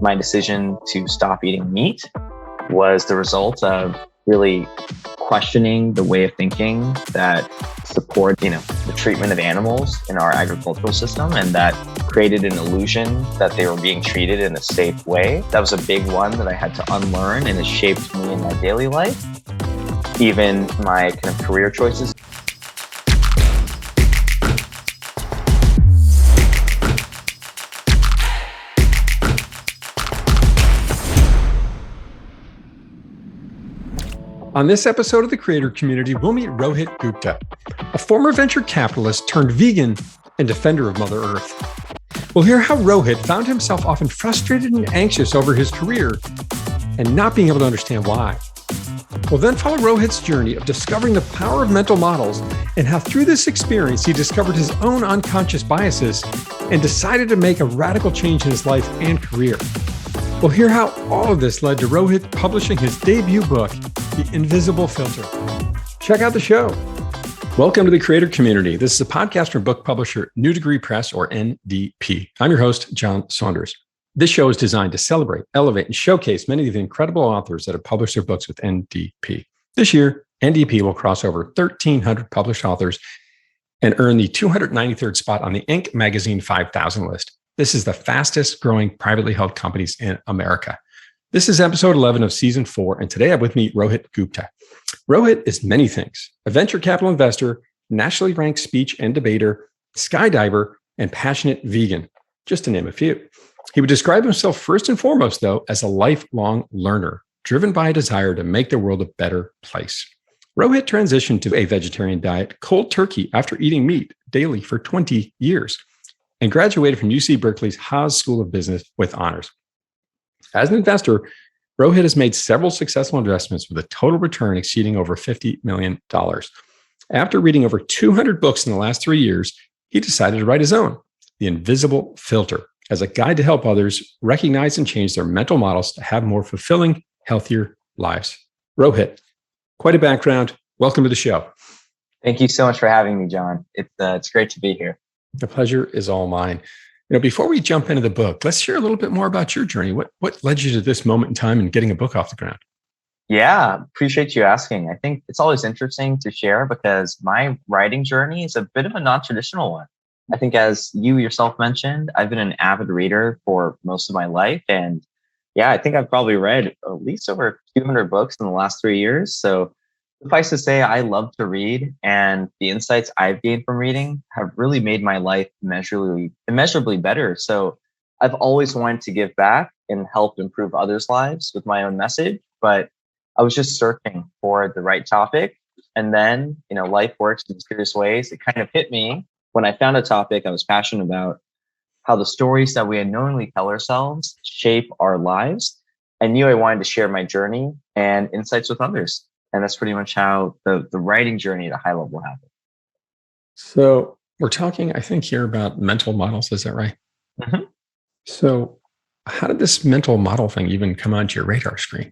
My decision to stop eating meat was the result of really questioning the way of thinking that support, the treatment of animals in our agricultural system, and that created an illusion that they were being treated in a safe way. That was a big one that I had to unlearn, and it shaped me in my daily life, even my kind of career choices. On this episode of the Creator Community, we'll meet Rohit Gupta, a former venture capitalist turned vegan and defender of Mother Earth. We'll hear how Rohit found himself often frustrated and anxious over his career and not being able to understand why. We'll then follow Rohit's journey of discovering the power of mental models and how through this experience he discovered his own unconscious biases and decided to make a radical change in his life and career. We'll hear how all of this led to Rohit publishing his debut book, The Invisible Filter. Check out the show. Welcome to the Creator Community. This is a podcast from book publisher New Degree Press, or NDP. I'm your host, John Saunders. This show is designed to celebrate, elevate, and showcase many of the incredible authors that have published their books with NDP. This year, NDP will cross over 1,300 published authors and earn the 293rd spot on the Inc. magazine 5,000 list. This is the fastest growing privately held companies in America. This is episode 11 of season 4, and today I have with me Rohit Gupta. Rohit is many things: a venture capital investor, nationally ranked speech and debater, skydiver, and passionate vegan, just to name a few. He would describe himself first and foremost, though, as a lifelong learner, driven by a desire to make the world a better place. Rohit transitioned to a vegetarian diet cold turkey after eating meat daily for 20 years. And graduated from UC Berkeley's Haas School of Business with honors. As an investor, Rohit has made several successful investments with a total return exceeding over $50 million. After reading over 200 books in the last 3 years, he decided to write his own, The Invisible Filter, as a guide to help others recognize and change their mental models to have more fulfilling, healthier lives. Rohit, quite a background. Welcome to the show. Thank you so much for having me, John. It's great to be here. The pleasure is all mine. Before we jump into the book, let's share a little bit more about your journey. What led you to this moment in time and getting a book off the ground? Yeah, appreciate you asking. I think it's always interesting to share because my writing journey is a bit of a non-traditional one. I think, as you yourself mentioned, I've been an avid reader for most of my life. And yeah, I think I've probably read at least over 200 books in the last 3 years. So suffice to say, I love to read, and the insights I've gained from reading have really made my life immeasurably better. So I've always wanted to give back and help improve others' lives with my own message, but I was just searching for the right topic. And then, life works in mysterious ways. It kind of hit me when I found a topic I was passionate about, how the stories that we unknowingly tell ourselves shape our lives. I knew I wanted to share my journey and insights with others. And that's pretty much how the writing journey at a high level happened. So we're talking, I think, here about mental models. Is that right? Mm-hmm. So how did this mental model thing even come onto your radar screen?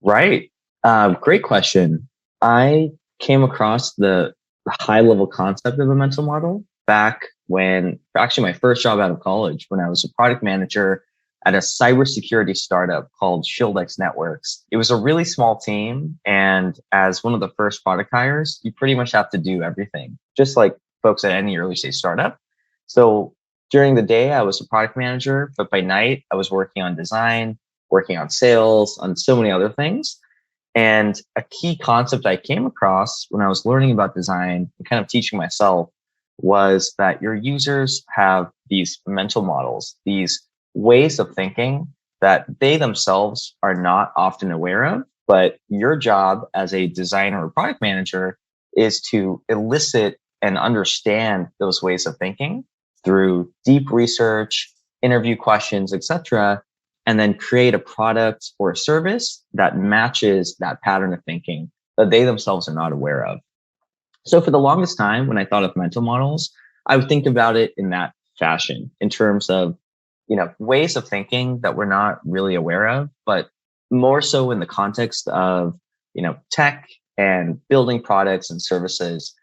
Right. Great question. I came across the high level concept of a mental model back when, actually my first job out of college, when I was a product manager at a cybersecurity startup called ShieldX Networks. It was a really small team. And as one of the first product hires, you pretty much have to do everything, just like folks at any early stage startup. So during the day, I was a product manager, but by night, I was working on design, working on sales, on so many other things. And a key concept I came across when I was learning about design and kind of teaching myself was that your users have these mental models, these ways of thinking that they themselves are not often aware of, but your job as a designer or product manager is to elicit and understand those ways of thinking through deep research, interview questions, etc., and then create a product or a service that matches that pattern of thinking that they themselves are not aware of. So for the longest time, when I thought of mental models, I would think about it in that fashion, in terms of ways of thinking that we're not really aware of, but more so in the context of, tech and building products and services.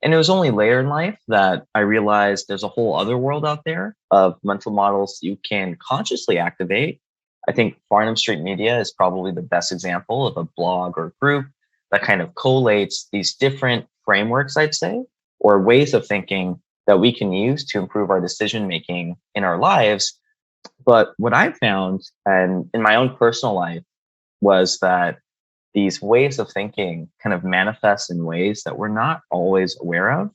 And it was only later in life that I realized there's a whole other world out there of mental models you can consciously activate. I think Farnham Street Media is probably the best example of a blog or group that kind of collates these different frameworks, I'd say, or ways of thinking that we can use to improve our decision making in our lives. But what I found, and in my own personal life, was that these ways of thinking kind of manifest in ways that we're not always aware of,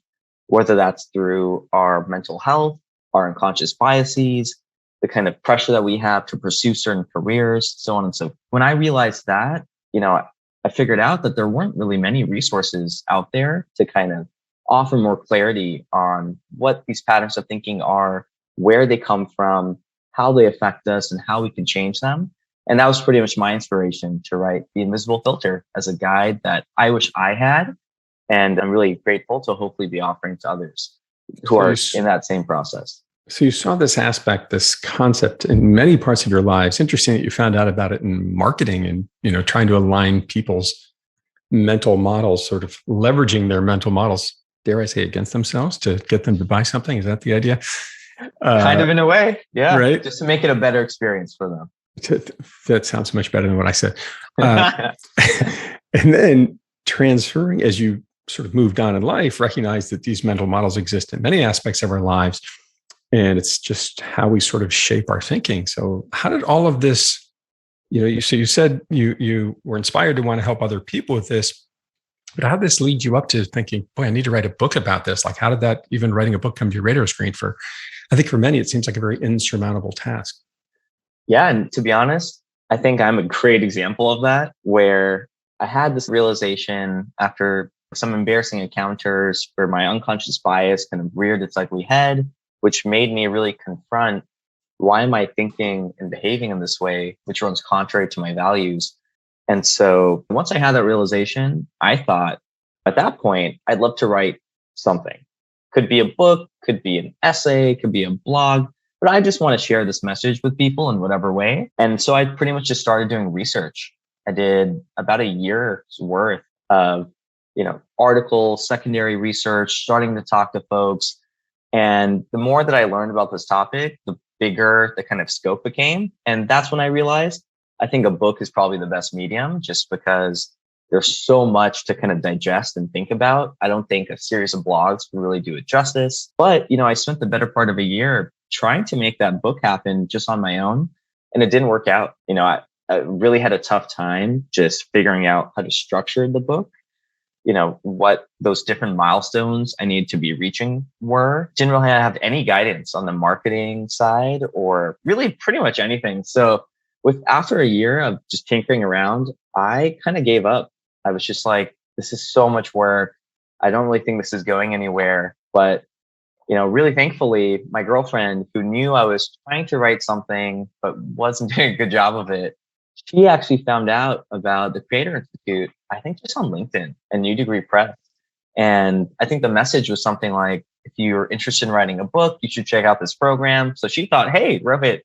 whether that's through our mental health, our unconscious biases, the kind of pressure that we have to pursue certain careers, so on and so forth. When I realized that, I figured out that there weren't really many resources out there to kind of offer more clarity on what these patterns of thinking are, where they come from, how they affect us, and how we can change them. And that was pretty much my inspiration to write The Invisible Filter as a guide that I wish I had. And I'm really grateful to hopefully be offering to others who are in that same process. So you saw this aspect, this concept in many parts of your lives. Interesting that you found out about it in marketing and, trying to align people's mental models, sort of leveraging their mental models, dare I say, against themselves to get them to buy something. Is that the idea? Kind of in a way. Yeah. Right. Just to make it a better experience for them. That sounds much better than what I said. And then transferring as you sort of moved on in life, recognize that these mental models exist in many aspects of our lives. And it's just how we sort of shape our thinking. So how did all of this, you said you were inspired to want to help other people with this, but how did this lead you up to thinking, boy, I need to write a book about this? Like, how did that, even writing a book, come to your radar screen? I think for many, it seems like a very insurmountable task. Yeah. And to be honest, I think I'm a great example of that, where I had this realization after some embarrassing encounters where my unconscious bias kind of reared its ugly head, which made me really confront, why am I thinking and behaving in this way, which runs contrary to my values? And so once I had that realization, I thought at that point, I'd love to write something. Could be a book, could be an essay, could be a blog, but I just want to share this message with people in whatever way. And so I pretty much just started doing research. I did about a year's worth of, articles, secondary research, starting to talk to folks. And the more that I learned about this topic, the bigger the kind of scope became. And that's when I realized I think a book is probably the best medium, just because there's so much to kind of digest and think about. I don't think a series of blogs can really do it justice. But, I spent the better part of a year trying to make that book happen just on my own. And it didn't work out. I really had a tough time just figuring out how to structure the book. What those different milestones I needed to be reaching were. Didn't really have any guidance on the marketing side or really pretty much anything. So after a year of just tinkering around, I kind of gave up. I was just like, this is so much work. I don't really think this is going anywhere. But, really thankfully, my girlfriend, who knew I was trying to write something but wasn't doing a good job of it, she actually found out about the Creator Institute, I think just on LinkedIn and New Degree Press. And I think the message was something like, if you're interested in writing a book, you should check out this program. So she thought, hey, Rohit,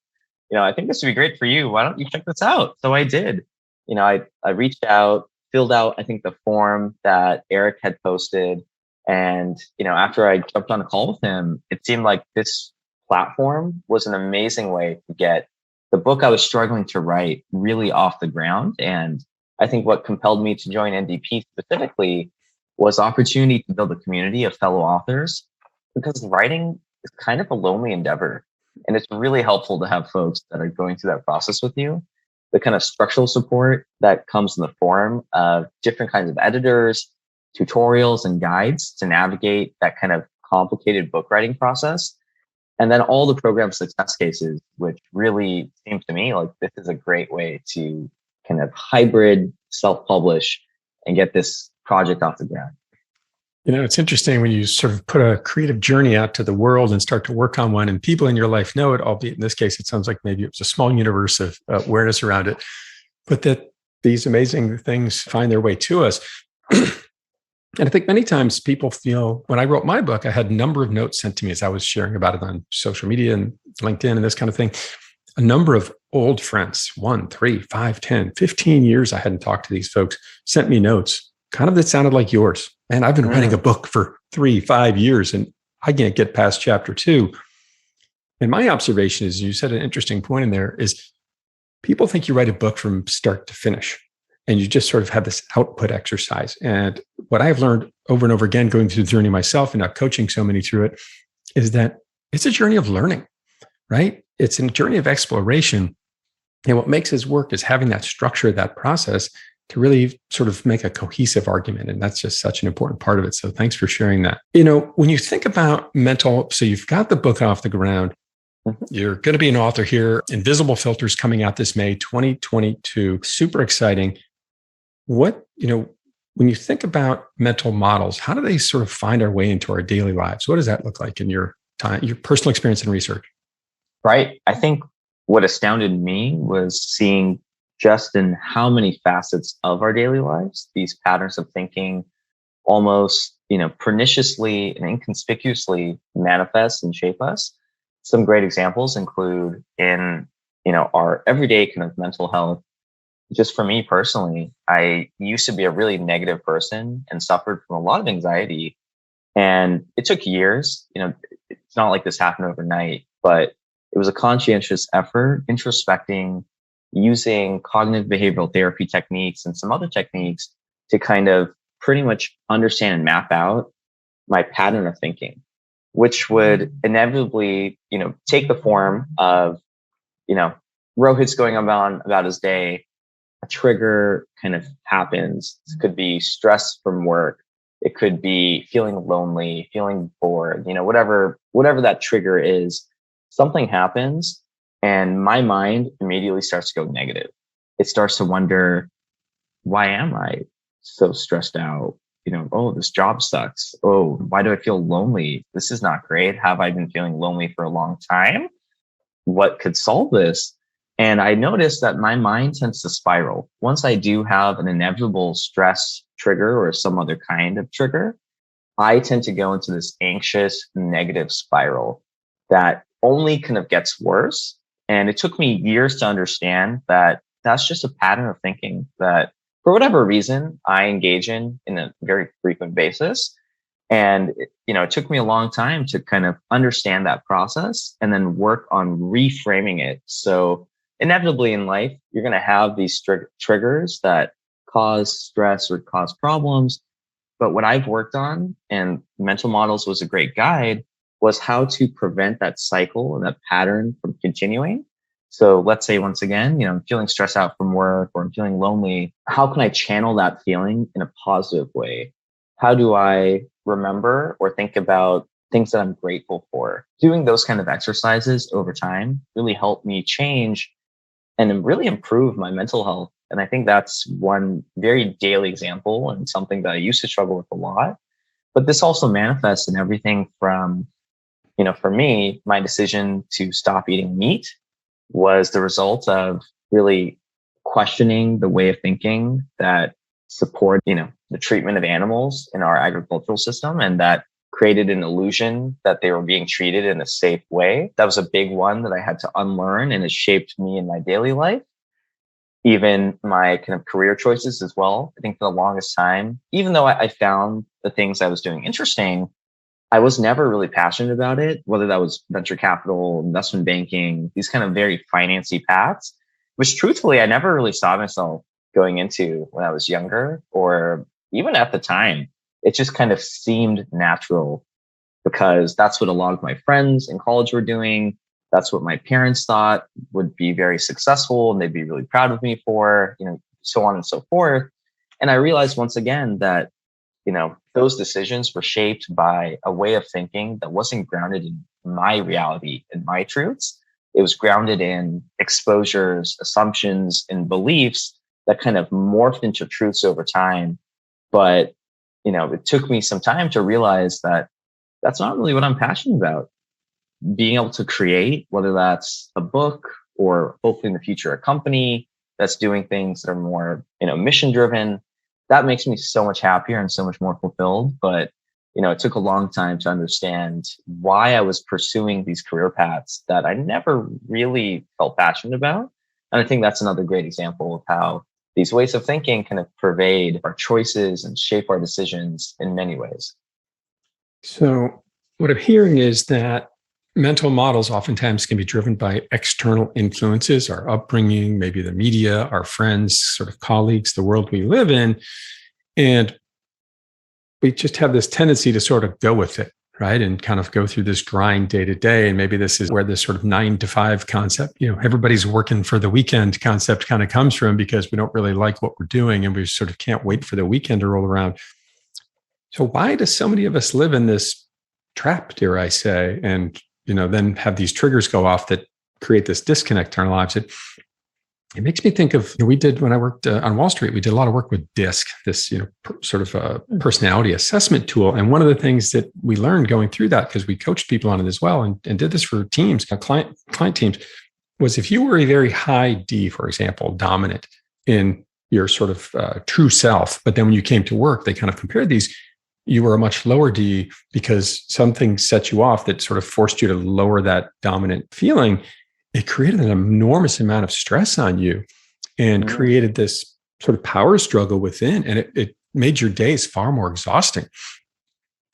I think this would be great for you. Why don't you check this out? So I did. I reached out, filled out, I think, the form that Eric had posted. And, after I jumped on a call with him, it seemed like this platform was an amazing way to get the book I was struggling to write really off the ground. And I think what compelled me to join NDP specifically was opportunity to build a community of fellow authors, because writing is kind of a lonely endeavor. And it's really helpful to have folks that are going through that process with you. The kind of structural support that comes in the form of different kinds of editors, tutorials, and guides to navigate that kind of complicated book writing process. And then all the program success cases, which really seems to me like this is a great way to kind of hybrid self-publish and get this project off the ground. It's interesting when you sort of put a creative journey out to the world and start to work on one, and people in your life know it, albeit in this case, it sounds like maybe it was a small universe of awareness around it, but that these amazing things find their way to us. And I think many times people feel, when I wrote my book, I had a number of notes sent to me as I was sharing about it on social media and LinkedIn and this kind of thing. A number of old friends, 1, 3, 5, 10, 15 years I hadn't talked to these folks, sent me notes, kind of that sounded like yours. And I've been writing a book for 3-5 years and I can't get past chapter 2. And my observation is, you said an interesting point in there, is people think you write a book from start to finish and you just sort of have this output exercise. And what I've learned over and over again, going through the journey myself and now coaching so many through it, is that it's a journey of learning, right? It's a journey of exploration. And what makes his work is having that structure, that process to really sort of make a cohesive argument. And that's just such an important part of it. So thanks for sharing that. When you think about mental, so you've got the book off the ground, you're going to be an author here. Invisible Filters coming out this May 2022. Super exciting. When you think about mental models, how do they sort of find our way into our daily lives? What does that look like in your time, your personal experience and research? Right. I think what astounded me was seeing just in how many facets of our daily lives these patterns of thinking almost, perniciously and inconspicuously manifest and shape us. Some great examples include in, our everyday kind of mental health. Just for me personally, I used to be a really negative person and suffered from a lot of anxiety. And it took years. It's not like this happened overnight, but it was a conscientious effort, introspecting, using cognitive behavioral therapy techniques and some other techniques to kind of pretty much understand and map out my pattern of thinking, which would inevitably, take the form of, Rohit's going on about his day. A trigger kind of happens. It could be stress from work. It could be feeling lonely, feeling bored, whatever that trigger is, something happens and my mind immediately starts to go negative. It starts to wonder, why am I so stressed out? Oh, this job sucks. Oh, why do I feel lonely? This is not great. Have I been feeling lonely for a long time? What could solve this? And I noticed that my mind tends to spiral. Once I do have an inevitable stress trigger or some other kind of trigger, I tend to go into this anxious, negative spiral that only kind of gets worse. And it took me years to understand that that's just a pattern of thinking that for whatever reason I engage in a very frequent basis. And, it took me a long time to kind of understand that process and then work on reframing it. So inevitably in life, you're going to have these triggers that cause stress or cause problems. But what I've worked on, and mental models was a great guide, was how to prevent that cycle and that pattern from continuing. So let's say once again, I'm feeling stressed out from work or I'm feeling lonely. How can I channel that feeling in a positive way? How do I remember or think about things that I'm grateful for? Doing those kind of exercises over time really helped me change and really improve my mental health. And I think that's one very daily example and something that I used to struggle with a lot. But this also manifests in everything from, for me, my decision to stop eating meat was the result of really questioning the way of thinking that support, the treatment of animals in our agricultural system, and that created an illusion that they were being treated in a safe way. That was a big one that I had to unlearn, and it shaped me in my daily life, even my kind of career choices as well. I think for the longest time, even though I found the things I was doing interesting, I was never really passionate about it, whether that was venture capital, investment banking, these kind of very financy paths, which truthfully, I never really saw myself going into when I was younger or even at the time. It just kind of seemed natural because that's what a lot of my friends in college were doing. That's what my parents thought would be very successful and they'd be really proud of me for, so on and so forth. And I realized once again that, those decisions were shaped by a way of thinking that wasn't grounded in my reality and my truths. It was grounded in exposures, assumptions, and beliefs that kind of morphed into truths over time. But, it took me some time to realize that that's not really what I'm passionate about. Being able to create, whether that's a book or hopefully in the future, a company that's doing things that are more, mission driven, that makes me so much happier and so much more fulfilled. But, it took a long time to understand why I was pursuing these career paths that I never really felt passionate about. And I think that's another great example of how, these ways of thinking kind of pervade our choices and shape our decisions in many ways. So what I'm hearing is that mental models oftentimes can be driven by external influences, our upbringing, maybe the media, our friends, sort of colleagues, the world we live in. And we just have this tendency to sort of go with it, right? And kind of go through this grind day to day. And maybe this is where this sort of 9 to 5 concept, everybody's working for the weekend concept kind of comes from, because we don't really like what we're doing and we sort of can't wait for the weekend to roll around. So why do so many of us live in this trap, dare I say, and then have these triggers go off that create this disconnect in our lives? It makes me think of, we did, when I worked on Wall Street, we did a lot of work with DISC, this sort of personality assessment tool. And one of the things that we learned going through that, because we coached people on it as well and did this for teams, client teams, was if you were a very high D, for example, dominant in your sort of true self, but then when you came to work, they kind of compared these, you were a much lower D because something set you off that sort of forced you to lower that dominant feeling. It created an enormous amount of stress on you and created this sort of power struggle within. And it made your days far more exhausting.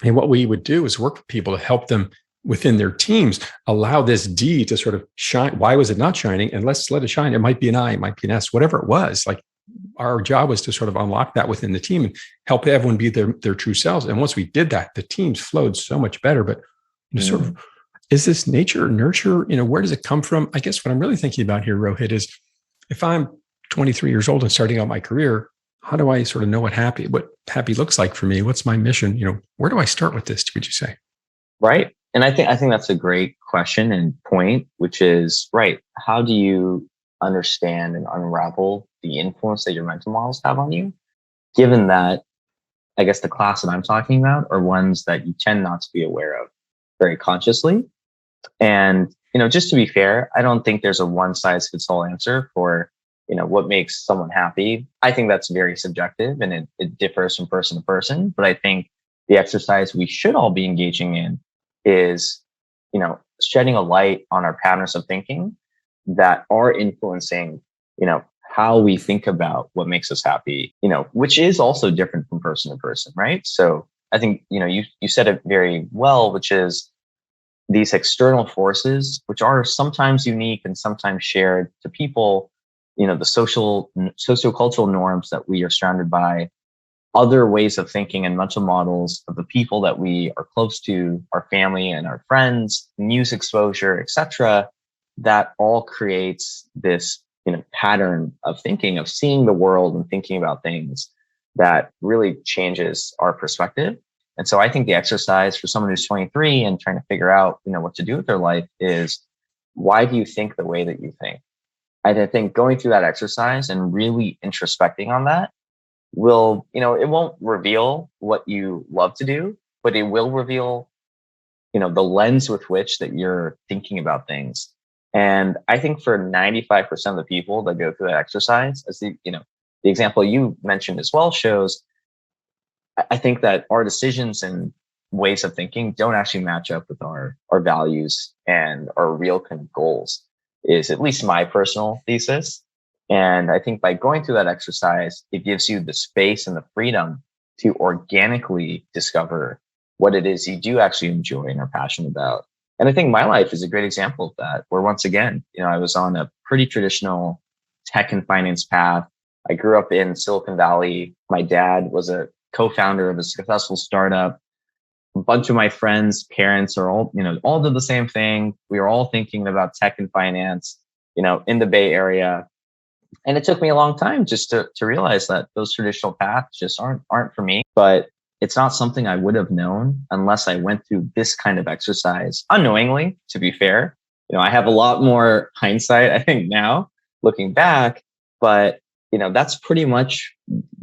And what we would do is work with people to help them within their teams, allow this D to sort of shine. Why was it not shining? And let's let it shine. It might be an I, it might be an S, whatever it was. Like, our job was to sort of unlock that within the team and help everyone be their true selves. And once we did that, the teams flowed so much better. But sort of, is this nature or nurture? Where does it come from? I guess what I'm really thinking about here, Rohit, is if I'm 23 years old and starting out my career, how do I sort of know what happy looks like for me? What's my mission? Where do I start with this, would you say? Right. And I think that's a great question and point, which is, right, how do you understand and unravel the influence that your mental models have on you, given that, I guess, the class that I'm talking about are ones that you tend not to be aware of very consciously. And, just to be fair, I don't think there's a one size fits all answer for, what makes someone happy. I think that's very subjective and it differs from person to person. But I think the exercise we should all be engaging in is, shedding a light on our patterns of thinking that are influencing, how we think about what makes us happy, which is also different from person to person, right? So I think, you said it very well, which is these external forces, which are sometimes unique and sometimes shared to people, the sociocultural norms that we are surrounded by, other ways of thinking and mental models of the people that we are close to, our family and our friends, news exposure, etc., that all creates this, pattern of thinking, of seeing the world and thinking about things that really changes our perspective. And so I think the exercise for someone who's 23 and trying to figure out, what to do with their life is, why do you think the way that you think? I think going through that exercise and really introspecting on that will, it won't reveal what you love to do, but it will reveal, the lens with which that you're thinking about things. And I think for 95% of the people that go through that exercise, as the example you mentioned as well shows, I think that our decisions and ways of thinking don't actually match up with our values and our real kind of goals, is at least my personal thesis. And I think by going through that exercise, it gives you the space and the freedom to organically discover what it is you do actually enjoy and are passionate about. And I think my life is a great example of that, where once again, I was on a pretty traditional tech and finance path. I grew up in Silicon Valley. My dad was a co-founder of a successful startup. A bunch of my friends' parents are all did the same thing. We were all thinking about tech and finance, in the Bay Area. And it took me a long time just to realize that those traditional paths just aren't for me. But it's not something I would have known unless I went through this kind of exercise unknowingly, to be fair. I have a lot more hindsight, I think, now looking back, but that's pretty much,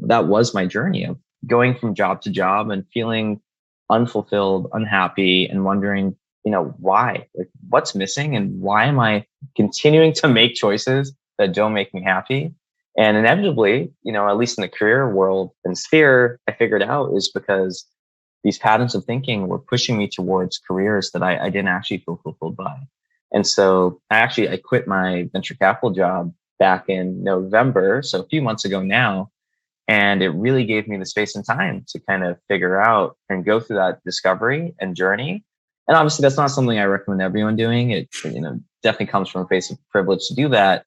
that was my journey of going from job to job and feeling unfulfilled, unhappy, and wondering, why, like, what's missing and why am I continuing to make choices that don't make me happy? And inevitably, at least in the career world and sphere, I figured out is because these patterns of thinking were pushing me towards careers that I didn't actually feel fulfilled by. And so I quit my venture capital job back in November, so a few months ago now. And it really gave me the space and time to kind of figure out and go through that discovery and journey. And obviously, that's not something I recommend everyone doing. It, definitely comes from a place of privilege to do that,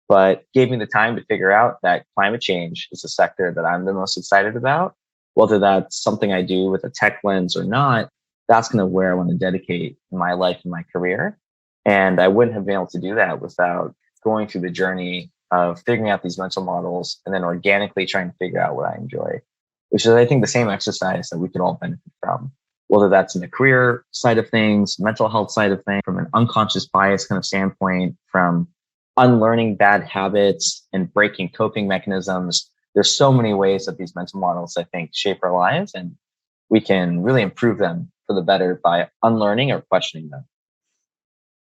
but gave me the time to figure out that climate change is a sector that I'm the most excited about. Whether that's something I do with a tech lens or not, that's kind of where I want to dedicate my life and my career. And I wouldn't have been able to do that without going through the journey of figuring out these mental models and then organically trying to figure out what I enjoy, which is, I think, the same exercise that we could all benefit from, whether that's in the career side of things, mental health side of things, from an unconscious bias kind of standpoint, from unlearning bad habits and breaking coping mechanisms. There's so many ways that these mental models, I think, shape our lives, and we can really improve them for the better by unlearning or questioning them.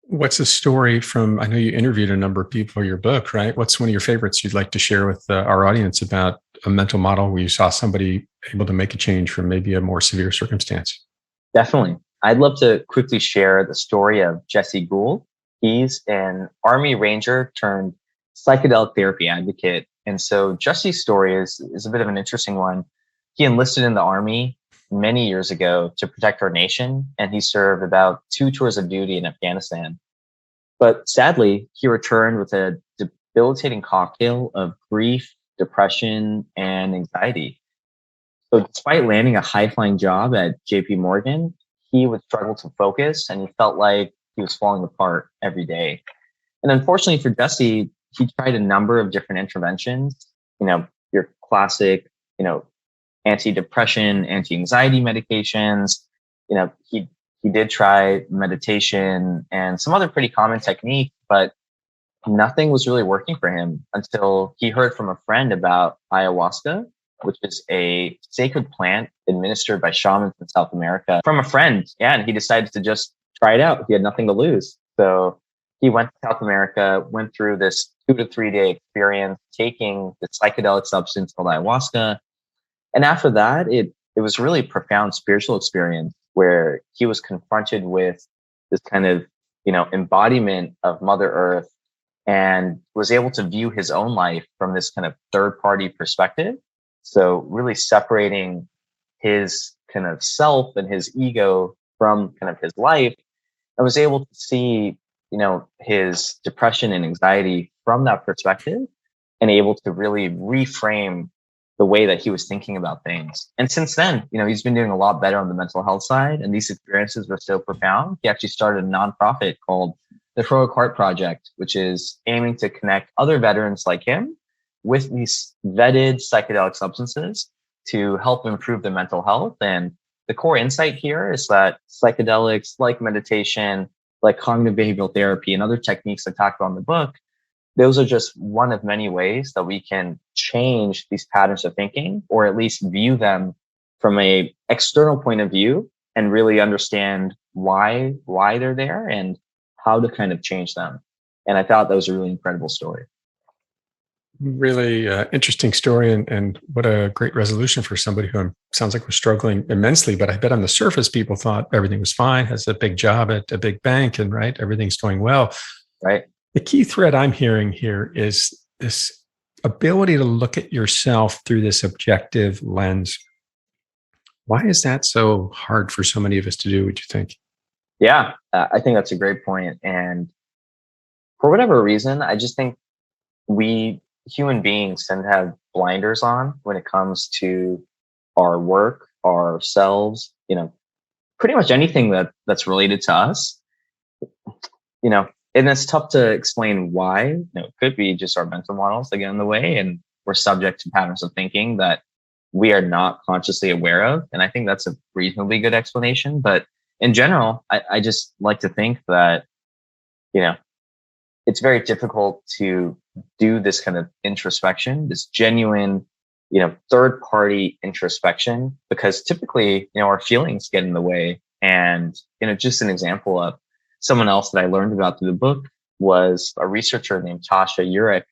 What's a story from, I know you interviewed a number of people for your book, right? What's one of your favorites you'd like to share with our audience about a mental model where you saw somebody able to make a change from maybe a more severe circumstance? Definitely. I'd love to quickly share the story of Jesse Gould. He's an Army Ranger turned psychedelic therapy advocate. And so Jesse's story is a bit of an interesting one. He enlisted in the Army many years ago to protect our nation, and he served about 2 tours of duty in Afghanistan. But sadly, he returned with a debilitating cocktail of grief, depression, and anxiety. So despite landing a high-flying job at JP Morgan, he would struggle to focus, and he felt like he was falling apart every day. And unfortunately for Jesse, he tried a number of different interventions, your classic, antidepressant, anti-anxiety medications. He did try meditation and some other pretty common techniques, but nothing was really working for him until he heard from a friend about ayahuasca, which is a sacred plant administered by shamans in South America, from a friend. Yeah, and he decided to just try it out. He had nothing to lose. So he went to South America, went through this 2 to 3 day experience taking the psychedelic substance called ayahuasca. And after that, it was really a profound spiritual experience where he was confronted with this kind of, embodiment of Mother Earth, and was able to view his own life from this kind of third party perspective. So really separating his kind of self and his ego from kind of his life, and was able to see, his depression and anxiety from that perspective, and able to really reframe the way that he was thinking about things. And since then, he's been doing a lot better on the mental health side. And these experiences were so profound. He actually started a nonprofit called the Heroic Heart Project, which is aiming to connect other veterans like him with these vetted psychedelic substances to help improve their mental health. And the core insight here is that psychedelics, like meditation, like cognitive behavioral therapy, and other techniques I talked about in the book, those are just one of many ways that we can change these patterns of thinking, or at least view them from a external point of view, and really understand why they're there and how to kind of change them. And I thought that was a really incredible story. Really interesting story, and what a great resolution for somebody who sounds like was struggling immensely. But I bet on the surface, people thought everything was fine, has a big job at a big bank, and right, everything's going well. Right. The key thread I'm hearing here is this ability to look at yourself through this objective lens. Why is that so hard for so many of us to do, would you think? Yeah, I think that's a great point. And for whatever reason, I just think we human beings tend to have blinders on when it comes to our work, ourselves, pretty much anything that's related to us, and it's tough to explain why. It could be just our mental models that get in the way, and we're subject to patterns of thinking that we are not consciously aware of. And I think that's a reasonably good explanation. But in general, I just like to think that, it's very difficult to do this kind of introspection, this genuine, third party introspection, because typically, our feelings get in the way. And, just an example of someone else that I learned about through the book was a researcher named Tasha Eurich,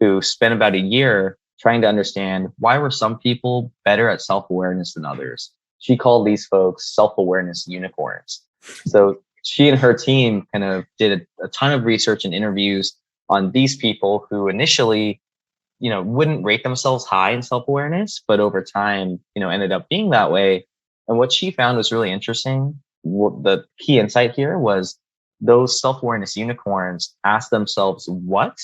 who spent about a year trying to understand why were some people better at self-awareness than others. She called these folks self-awareness unicorns. So she and her team kind of did a ton of research and interviews on these people who initially, wouldn't rate themselves high in self-awareness, but over time, ended up being that way. And what she found was really interesting. The key insight here was those self-awareness unicorns asked themselves what,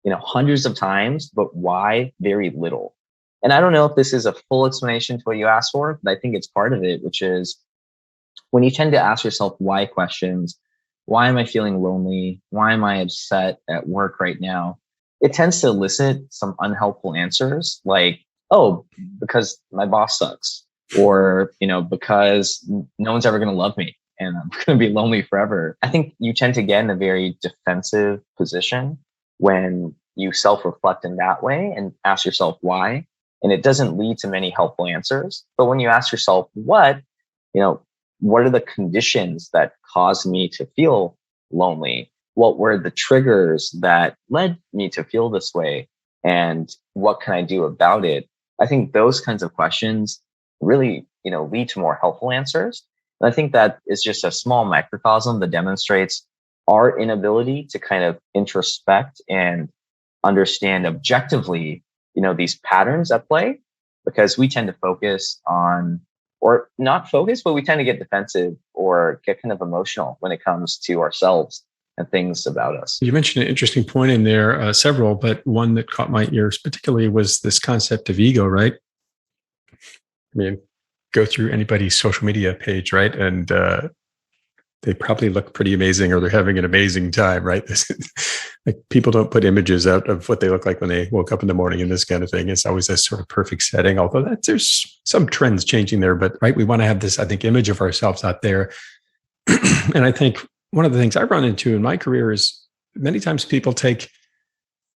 hundreds of times, but why very little. And I don't know if this is a full explanation to what you asked for, but I think it's part of it, which is when you tend to ask yourself why questions, why am I feeling lonely? Why am I upset at work right now? It tends to elicit some unhelpful answers like, oh, because my boss sucks, or, because no one's ever going to love me and I'm going to be lonely forever. I think you tend to get in a very defensive position when you self-reflect in that way and ask yourself why. And it doesn't lead to many helpful answers. But when you ask yourself what are the conditions that caused me to feel lonely? What were the triggers that led me to feel this way? And what can I do about it? I think those kinds of questions really, lead to more helpful answers. And I think that is just a small microcosm that demonstrates our inability to kind of introspect and understand objectively, these patterns at play, because we tend to focus on, or not focus, but we tend to get defensive or get kind of emotional when it comes to ourselves and things about us. You mentioned an interesting point in there, several, but one that caught my ears particularly was this concept of ego, right? I mean, go through anybody's social media page, right? And they probably look pretty amazing, or they're having an amazing time, right? Like people don't put images out of what they look like when they woke up in the morning and this kind of thing. It's always a sort of perfect setting, although there's some trends changing there, but right, we want to have this, I think, image of ourselves out there. And I think one of the things I've run into in my career is many times people take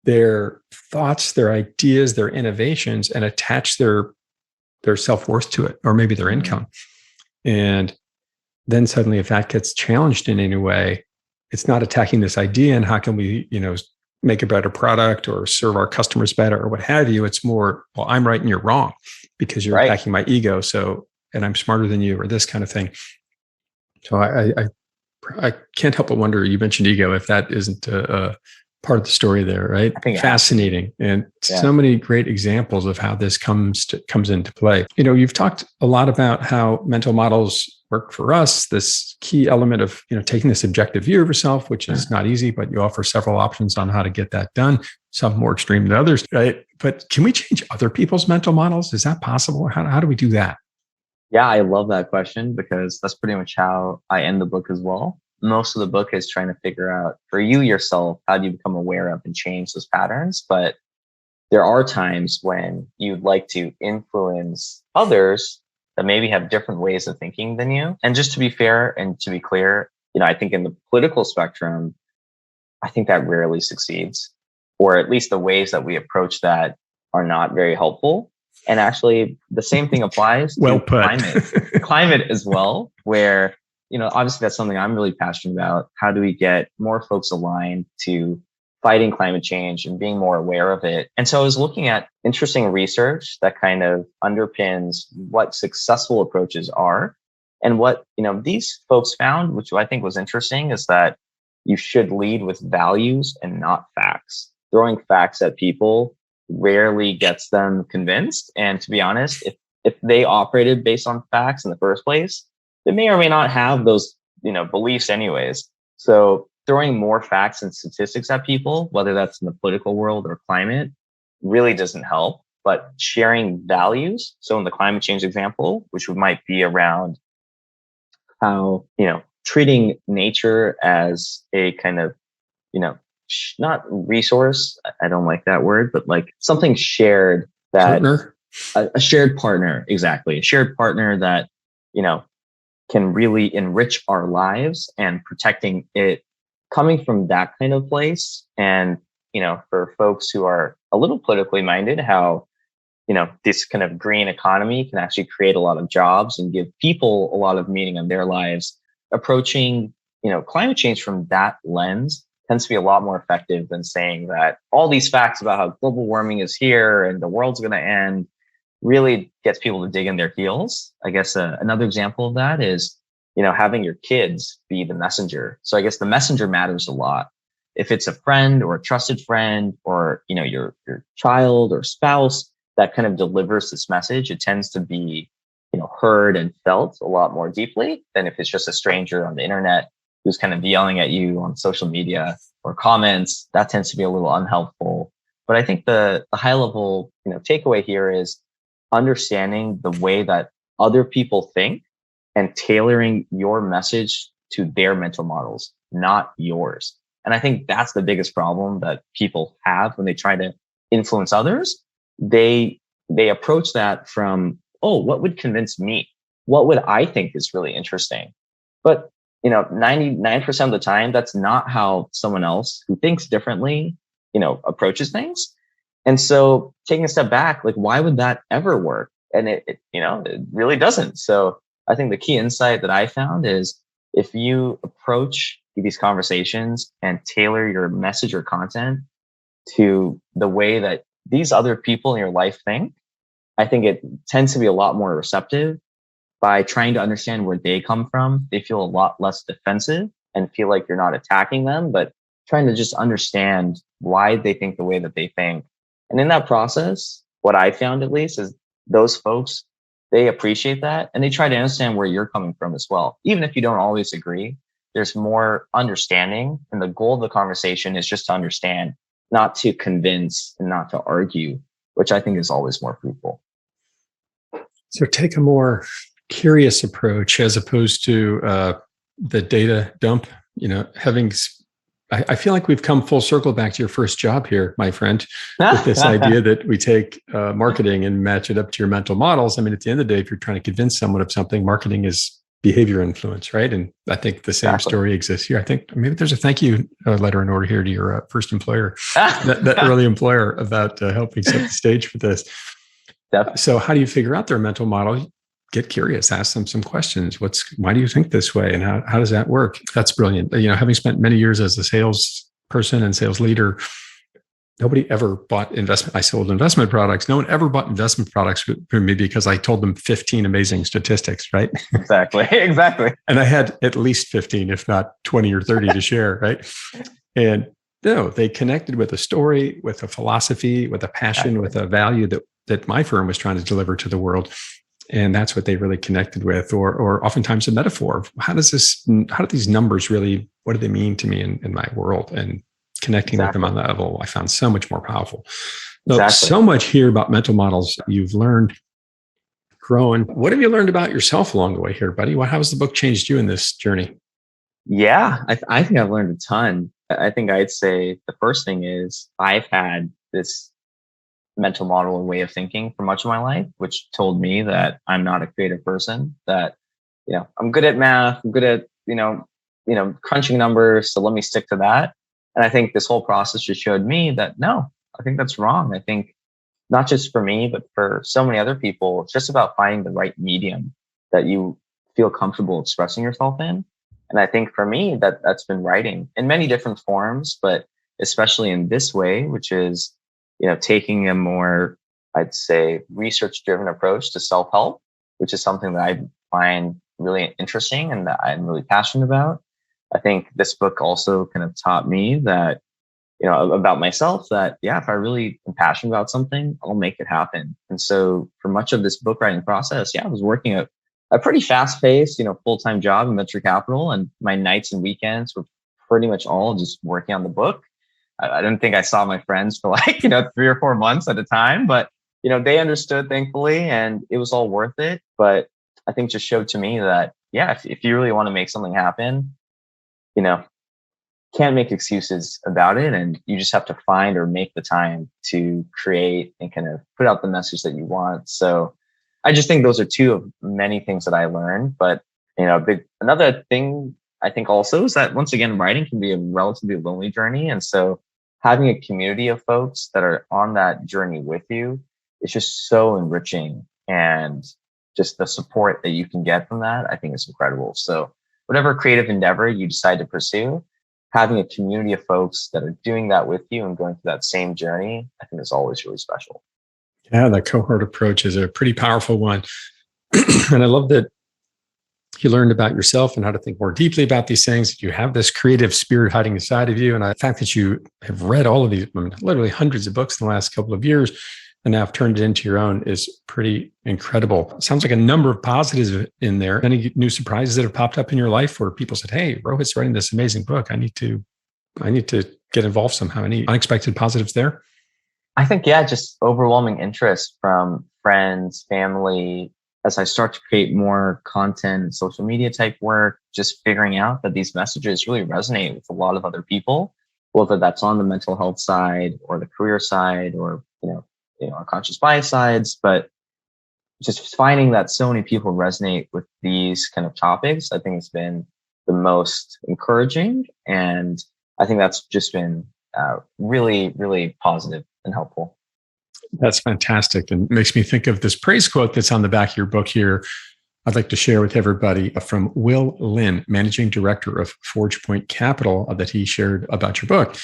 their thoughts, their ideas, their innovations, and attach their self-worth to it, or maybe their income. And then suddenly, if that gets challenged in any way, it's not attacking this idea and how can we, make a better product or serve our customers better or what have you. It's more, well, I'm right and you're wrong because you're attacking my ego. So, and I'm smarter than you, or this kind of thing. So I can't help but wonder, you mentioned ego, if that isn't a part of the story there, right? I think fascinating. And so many great examples of how this comes into play. You've talked a lot about how mental models work for us, this key element of, taking this objective view of yourself, which is not easy, but you offer several options on how to get that done, some more extreme than others, right? But can we change other people's mental models? Is that possible? How do we do that? Yeah, I love that question because that's pretty much how I end the book as well. Most of the book is trying to figure out for you yourself, how do you become aware of and change those patterns? But there are times when you'd like to influence others that maybe have different ways of thinking than you. And just to be fair and to be clear, I think in the political spectrum, I think that rarely succeeds, or at least the ways that we approach that are not very helpful. And actually the same thing applies to climate as well, where, obviously that's something I'm really passionate about. How do we get more folks aligned to fighting climate change and being more aware of it? And so I was looking at interesting research that kind of underpins what successful approaches are. And what, these folks found, which I think was interesting, is that you should lead with values and not facts. Throwing facts at people rarely gets them convinced. And to be honest, if they operated based on facts in the first place, they may or may not have those, beliefs anyways. So throwing more facts and statistics at people, whether that's in the political world or climate, really doesn't help. But sharing values, so in the climate change example, which might be around how, treating nature as a kind of, not resource, I don't like that word, but like something shared, that a shared partner, exactly. A shared partner that, can really enrich our lives, and protecting it coming from that kind of place. And, for folks who are a little politically minded, how, this kind of green economy can actually create a lot of jobs and give people a lot of meaning in their lives. Approaching, climate change from that lens tends to be a lot more effective than saying that all these facts about how global warming is here and the world's going to end really gets people to dig in their heels. I guess another example of that is, having your kids be the messenger. So I guess the messenger matters a lot. if it's a friend or a trusted friend or, your child or spouse that kind of delivers this message, it tends to be, heard and felt a lot more deeply than if it's just a stranger on the internet who's kind of yelling at you on social media or comments. That tends to be a little unhelpful. But I think the high level, takeaway here is understanding the way that other people think and tailoring your message to their mental models, not yours. And I think that's the biggest problem that people have when they try to influence others. They approach that from, oh, what would convince me? What would I think is really interesting? But 99% of the time, that's not how someone else who thinks differently, approaches things. And so taking a step back, like, why would that ever work? And it really doesn't. So I think the key insight that I found is if you approach these conversations and tailor your message or content to the way that these other people in your life think, I think it tends to be a lot more receptive. By trying to understand where they come from, they feel a lot less defensive and feel like you're not attacking them, but trying to just understand why they think the way that they think. And in that process, what I found at least is those folks, they appreciate that and they try to understand where you're coming from as well. Even if you don't always agree, there's more understanding. And the goal of the conversation is just to understand, not to convince and not to argue, which I think is always more fruitful. So take a more curious approach as opposed to the data dump. I feel like we've come full circle back to your first job here, my friend, with this idea that we take marketing and match it up to your mental models. I mean, at the end of the day, if you're trying to convince someone of something, marketing is behavior influence, right? And I think the same story exists here. I think maybe there's a thank you letter in order here to your first employer, that early employer, about helping set the stage for this. Definitely. So how do you figure out their mental model? Get curious, ask them some questions. Why do you think this way? And how does that work? That's brilliant. Having spent many years as a sales person and sales leader, nobody ever bought investment. I sold investment products. No one ever bought investment products from me because I told them 15 amazing statistics, right? Exactly. And I had at least 15, if not 20 or 30 to share, right? And no, they connected with a story, with a philosophy, with a passion, with a value that my firm was trying to deliver to the world. And that's what they really connected with, or oftentimes a metaphor of how do these numbers really, what do they mean to me in my world? And connecting with them on that level, I found so much more powerful. So much here about mental models you've learned growing. What have you learned about yourself along the way here, buddy? How has the book changed you in this journey? Yeah, I think I've learned a ton. I think I'd say the first thing is I've had this mental model and way of thinking for much of my life, which told me that I'm not a creative person, that, I'm good at math, I'm good at, crunching numbers. So let me stick to that. And I think this whole process just showed me that, no, I think that's wrong. I think not just for me, but for so many other people, it's just about finding the right medium that you feel comfortable expressing yourself in. And I think for me, that's been writing in many different forms, but especially in this way, which is, taking a more, I'd say, research-driven approach to self-help, which is something that I find really interesting and that I'm really passionate about. I think this book also kind of taught me that, about myself, that, if I really am passionate about something, I'll make it happen. And so for much of this book writing process, I was working at a pretty fast-paced, full-time job in venture capital, and my nights and weekends were pretty much all just working on the book. I didn't think I saw my friends for 3 or 4 months at a time, but, they understood, thankfully, and it was all worth it. But I think just showed to me that, if you really want to make something happen, can't make excuses about it. And you just have to find or make the time to create and kind of put out the message that you want. So I just think those are two of many things that I learned. But, another thing I think also is that, once again, writing can be a relatively lonely journey. And so having a community of folks that are on that journey with you is just so enriching. And just the support that you can get from that, I think is incredible. So whatever creative endeavor you decide to pursue, having a community of folks that are doing that with you and going through that same journey, I think is always really special. Yeah, the cohort approach is a pretty powerful one. And I love that You learned about yourself and how to think more deeply about these things. You have this creative spirit hiding inside of you. And the fact that you have read all of these, literally hundreds of books in the last couple of years, and now have turned it into your own is pretty incredible. Sounds like a number of positives in there. Any new surprises that have popped up in your life where people said, hey, Rohit's writing this amazing book. I need to get involved somehow. Any unexpected positives there? I think, yeah, just overwhelming interest from friends, family. As I start to create more content, social media type work, just figuring out that these messages really resonate with a lot of other people, whether that's on the mental health side or the career side or, unconscious bias sides. But just finding that so many people resonate with these kind of topics, I think has been the most encouraging. And I think that's just been really, really positive and helpful. That's fantastic. And makes me think of this praise quote that's on the back of your book here. I'd like to share with everybody from Will Lynn, Managing Director of Forge Point Capital, that he shared about your book.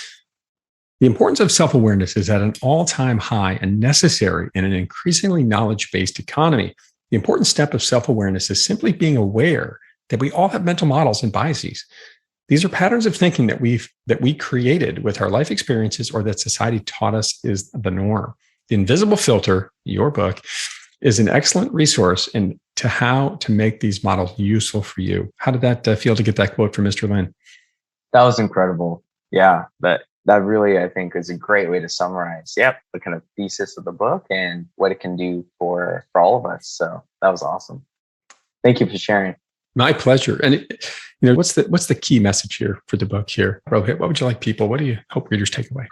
The importance of self-awareness is at an all-time high and necessary in an increasingly knowledge-based economy. The important step of self-awareness is simply being aware that we all have mental models and biases. These are patterns of thinking that we created with our life experiences or that society taught us is the norm. The Invisible Filter, your book, is an excellent resource into how to make these models useful for you. How did that feel to get that quote from Mr. Lynn? That was incredible. Yeah, that really, I think, is a great way to summarize, the kind of thesis of the book and what it can do for all of us. So that was awesome. Thank you for sharing. My pleasure. And what's the key message here for the book here, Rohit? What would you like what do you hope readers take away?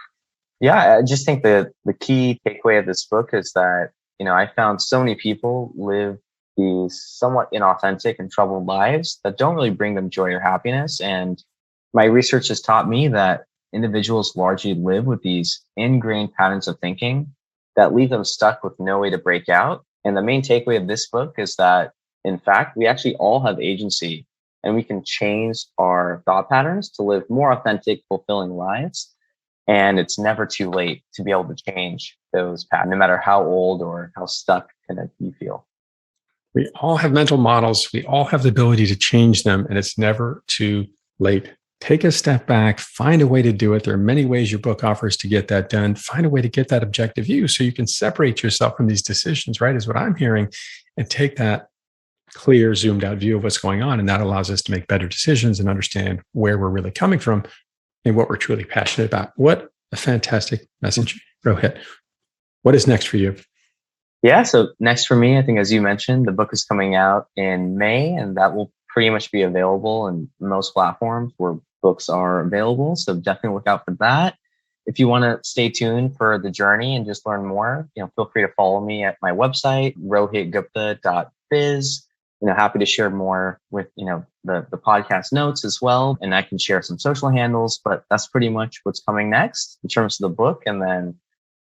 Yeah, I just think that the key takeaway of this book is that, I found so many people live these somewhat inauthentic and troubled lives that don't really bring them joy or happiness. And my research has taught me that individuals largely live with these ingrained patterns of thinking that leave them stuck with no way to break out. And the main takeaway of this book is that, in fact, we actually all have agency and we can change our thought patterns to live more authentic, fulfilling lives. And it's never too late to be able to change those patterns, no matter how old or how stuck you feel. We all have mental models. We all have the ability to change them, and it's never too late. Take a step back, find a way to do it. There are many ways your book offers to get that done. Find a way to get that objective view so you can separate yourself from these decisions, right, is what I'm hearing, and take that clear, zoomed out view of what's going on. And that allows us to make better decisions and understand where we're really coming from and what we're truly passionate about. What a fantastic message, Rohit. What is next for you? Yeah, so next for me, I think, as you mentioned, the book is coming out in May, and that will pretty much be available in most platforms where books are available. So definitely look out for that. If you want to stay tuned for the journey and just learn more, feel free to follow me at my website, rohitgupta.biz. Happy to share more with, the podcast notes as well. And I can share some social handles, but that's pretty much what's coming next in terms of the book. And then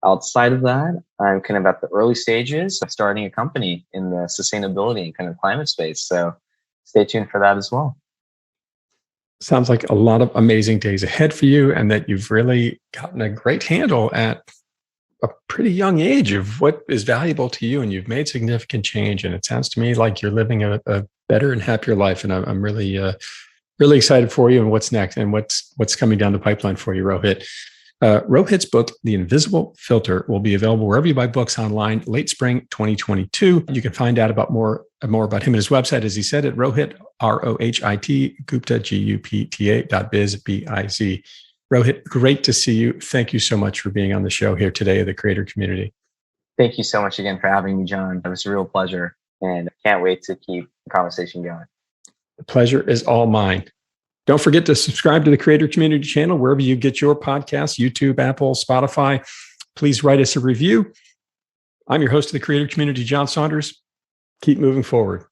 outside of that, I'm kind of at the early stages of starting a company in the sustainability and kind of climate space. So stay tuned for that as well. Sounds like a lot of amazing days ahead for you, and that you've really gotten a great handle at a pretty young age of what is valuable to you, and you've made significant change. And it sounds to me like you're living a better and happier life. And I'm really, really excited for you and what's next and what's coming down the pipeline for you, Rohit. Rohit's book, The Invisible Filter, will be available wherever you buy books online late spring 2022. You can find out about more about him at his website, as he said, at Rohit, ROHIT, Gupta, GUPTA.biz, BIZ. Rohit, great to see you. Thank you so much for being on the show here today of the Creator Community. Thank you so much again for having me, John. It was a real pleasure, and I can't wait to keep the conversation going. The pleasure is all mine. Don't forget to subscribe to the Creator Community channel wherever you get your podcasts, YouTube, Apple, Spotify. Please write us a review. I'm your host of the Creator Community, John Saunders. Keep moving forward.